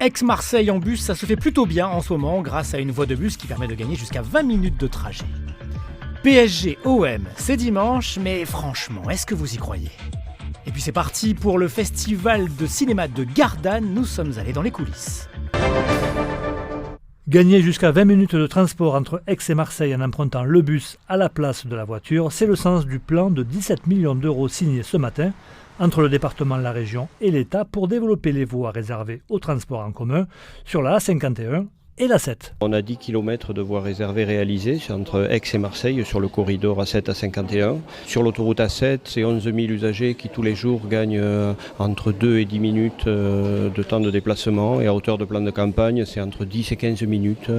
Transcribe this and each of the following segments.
Aix-Marseille en bus, ça se fait plutôt bien en ce moment grâce à une voie de bus qui permet de gagner jusqu'à 20 minutes de trajet. PSG-OM, c'est dimanche, mais franchement, est-ce que vous y croyez ? Et puis c'est parti pour le festival de cinéma de Gardanne, nous sommes allés dans les coulisses. Gagner jusqu'à 20 minutes de transport entre Aix et Marseille en empruntant le bus à la place de la voiture, c'est le sens du plan de 17 millions d'euros signé ce matin entre le département, la région et l'État pour développer les voies réservées au transport en commun sur la A51 et la 7. On a 10 km de voies réservées réalisées entre Aix et Marseille sur le corridor A7 à 51. Sur l'autoroute A7, c'est 11 000 usagers qui tous les jours gagnent entre 2 et 10 minutes de temps de déplacement. Et à hauteur de plan de campagne, c'est entre 10 et 15 minutes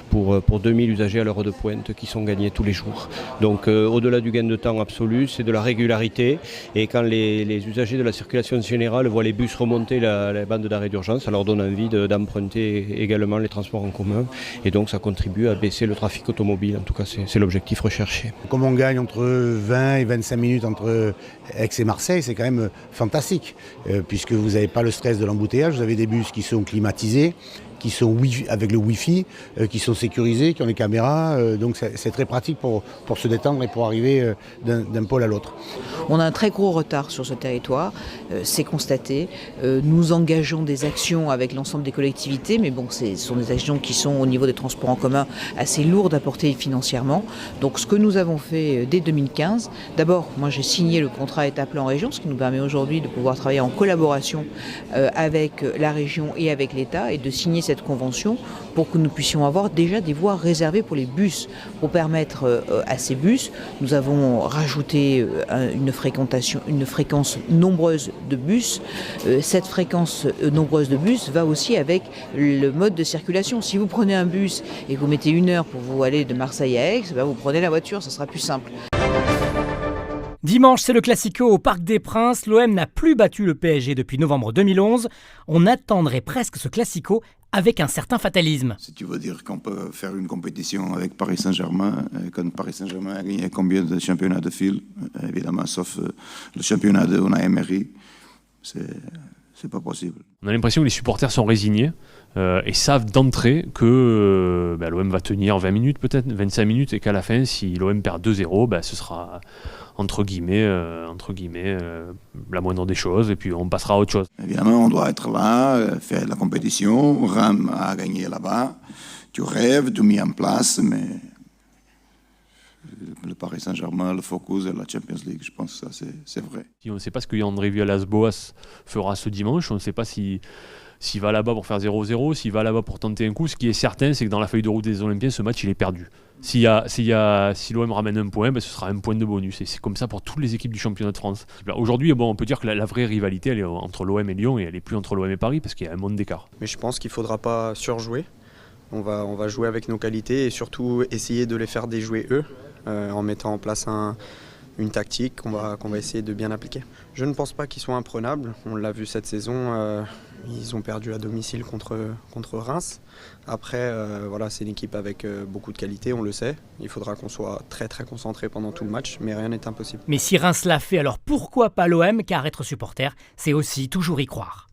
pour 2000 usagers à l'heure de pointe qui sont gagnés tous les jours. Donc au-delà du gain de temps absolu, c'est de la régularité. Et quand les usagers de la circulation générale voient les bus remonter la bande d'arrêt d'urgence, ça leur donne envie d'emprunter également les transports en commun, et donc ça contribue à baisser le trafic automobile. En tout cas, c'est l'objectif recherché. Comme on gagne entre 20 et 25 minutes entre Aix et Marseille, c'est quand même fantastique, puisque vous n'avez pas le stress de l'embouteillage, vous avez des bus qui sont climatisés, qui sont avec le Wi-Fi, qui sont sécurisés, qui ont les caméras, donc c'est très pratique pour se détendre et pour arriver d'un pôle à l'autre. On a un très gros retard sur ce territoire, c'est constaté. Nous engageons des actions avec l'ensemble des collectivités, mais bon, ce sont des actions qui sont au niveau des transports en commun assez lourdes à porter financièrement. Donc ce que nous avons fait dès 2015, d'abord, moi j'ai signé le contrat état-plan région, ce qui nous permet aujourd'hui de pouvoir travailler en collaboration avec la région et avec l'État et de signer cette convention pour que nous puissions avoir déjà des voies réservées pour les bus. Pour permettre à ces bus, nous avons rajouté une fréquence nombreuse de bus. Cette fréquence nombreuse de bus va aussi avec le mode de circulation. Si vous prenez un bus et que vous mettez 1 heure pour vous aller de Marseille à Aix, vous prenez la voiture, ça sera plus simple. Dimanche, c'est le Classico au Parc des Princes. L'OM n'a plus battu le PSG depuis novembre 2011. On attendrait presque ce Classico avec un certain fatalisme. Si tu veux dire qu'on peut faire une compétition avec Paris Saint-Germain, quand Paris Saint-Germain a gagné combien de championnats de fil, évidemment, sauf le championnat de Unai Emery, c'est pas possible. On a l'impression que les supporters sont résignés et savent d'entrée que l'OM va tenir 20 minutes, peut-être 25 minutes, et qu'à la fin, si l'OM perd 2-0, ce sera entre guillemets la moindre des choses, et puis on passera à autre chose. Évidemment, on doit être là, faire la compétition. Rame a gagné là-bas. Tu rêves, tu mets en place, mais le Paris Saint-Germain, le focus et la Champions League, je pense que ça c'est vrai. On ne sait pas ce que André Villas-Boas fera ce dimanche, on ne sait pas s'il va là-bas pour faire 0-0, s'il va là-bas pour tenter un coup. Ce qui est certain, c'est que dans la feuille de route des Olympiens, ce match il est perdu. Si l'OM ramène un point, ce sera un point de bonus. Et c'est comme ça pour toutes les équipes du championnat de France. Aujourd'hui, on peut dire que la vraie rivalité, elle est entre l'OM et Lyon, et elle n'est plus entre l'OM et Paris, parce qu'il y a un monde d'écart. Mais je pense qu'il ne faudra pas surjouer. On va jouer avec nos qualités et surtout essayer de les faire déjouer eux, en mettant en place une tactique qu'on va essayer de bien appliquer. Je ne pense pas qu'ils soient imprenables. On l'a vu cette saison, ils ont perdu à domicile contre Reims. Après, c'est une équipe avec beaucoup de qualité, on le sait. Il faudra qu'on soit très très concentré pendant tout le match, mais rien n'est impossible. Mais si Reims l'a fait, alors pourquoi pas l'OM ? Car être supporter, c'est aussi toujours y croire.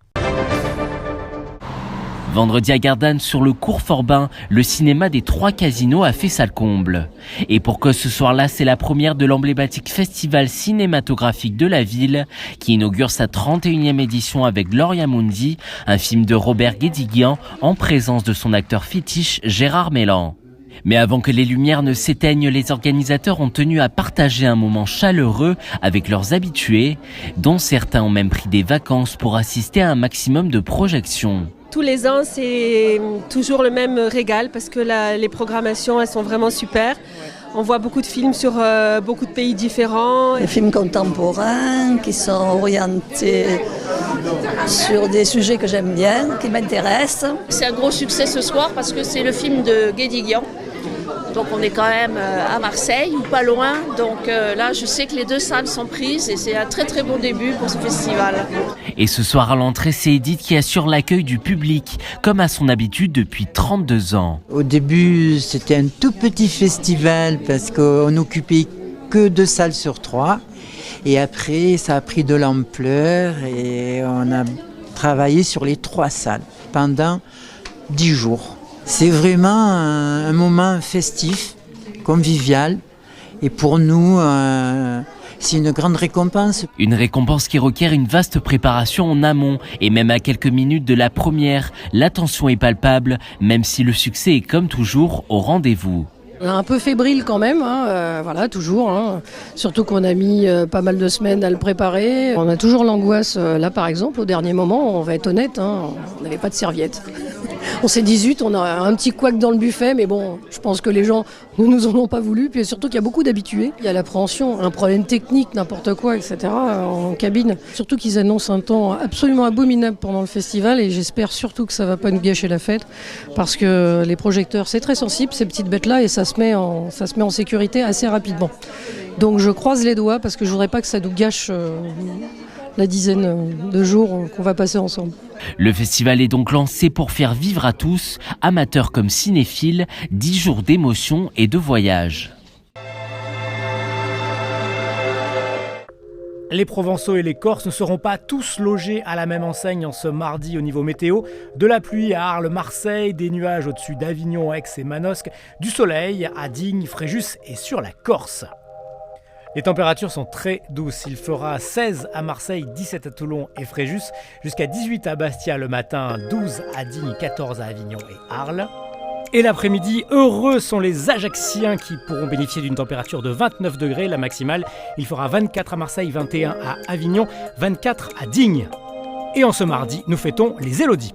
Vendredi à Gardanne, sur le cours Forbin, le cinéma des 3 casinos a fait salle comble. Et pour que ce soir-là, c'est la première de l'emblématique festival cinématographique de la ville, qui inaugure sa 31e édition avec Gloria Mundi, un film de Robert Guédiguian, en présence de son acteur fétiche Gérard Mellan. Mais avant que les lumières ne s'éteignent, les organisateurs ont tenu à partager un moment chaleureux avec leurs habitués, dont certains ont même pris des vacances pour assister à un maximum de projections. Tous les ans, c'est toujours le même régal parce que les programmations, elles sont vraiment super. On voit beaucoup de films sur beaucoup de pays différents. Des films contemporains qui sont orientés sur des sujets que j'aime bien, qui m'intéressent. C'est un gros succès ce soir parce que c'est le film de Guédiguian. Donc on est quand même à Marseille ou pas loin. Donc là, je sais que les 2 salles sont prises et c'est un très très bon début pour ce festival. Et ce soir à l'entrée, c'est Edith qui assure l'accueil du public, comme à son habitude depuis 32 ans. Au début, c'était un tout petit festival parce qu'on n'occupait que 2 salles sur 3. Et après, ça a pris de l'ampleur et on a travaillé sur les 3 salles. pendant 10 jours. C'est vraiment un moment festif, convivial, et pour nous, c'est une grande récompense. Une récompense qui requiert une vaste préparation en amont, et même à quelques minutes de la première, l'attention est palpable, même si le succès est comme toujours au rendez-vous. On est un peu fébrile quand même, voilà, toujours. Surtout qu'on a mis pas mal de semaines à le préparer. On a toujours l'angoisse, là par exemple, au dernier moment, on va être honnête, on n'avait pas de serviette. On s'est dit zut, on a un petit couac dans le buffet, mais bon, je pense que les gens ne nous en ont pas voulu. Puis surtout qu'il y a beaucoup d'habitués. Il y a l'appréhension, un problème technique, n'importe quoi, etc. en cabine. Surtout qu'ils annoncent un temps absolument abominable pendant le festival et j'espère surtout que ça ne va pas nous gâcher la fête parce que les projecteurs, c'est très sensible, ces petites bêtes-là, et ça se met en sécurité assez rapidement. Donc je croise les doigts parce que je ne voudrais pas que ça nous gâche la dizaine de jours qu'on va passer ensemble. Le festival est donc lancé pour faire vivre à tous, amateurs comme cinéphiles, 10 jours d'émotion et de voyage. Les Provençaux et les Corses ne seront pas tous logés à la même enseigne en ce mardi au niveau météo. De la pluie à Arles, Marseille, des nuages au-dessus d'Avignon, Aix et Manosque, du soleil à Digne, Fréjus et sur la Corse. Les températures sont très douces. Il fera 16 à Marseille, 17 à Toulon et Fréjus, jusqu'à 18 à Bastia le matin, 12 à Digne, 14 à Avignon et Arles. Et l'après-midi, heureux sont les Ajacciens qui pourront bénéficier d'une température de 29 degrés, la maximale. Il fera 24 à Marseille, 21 à Avignon, 24 à Digne. Et en ce mardi, nous fêtons les Élodies.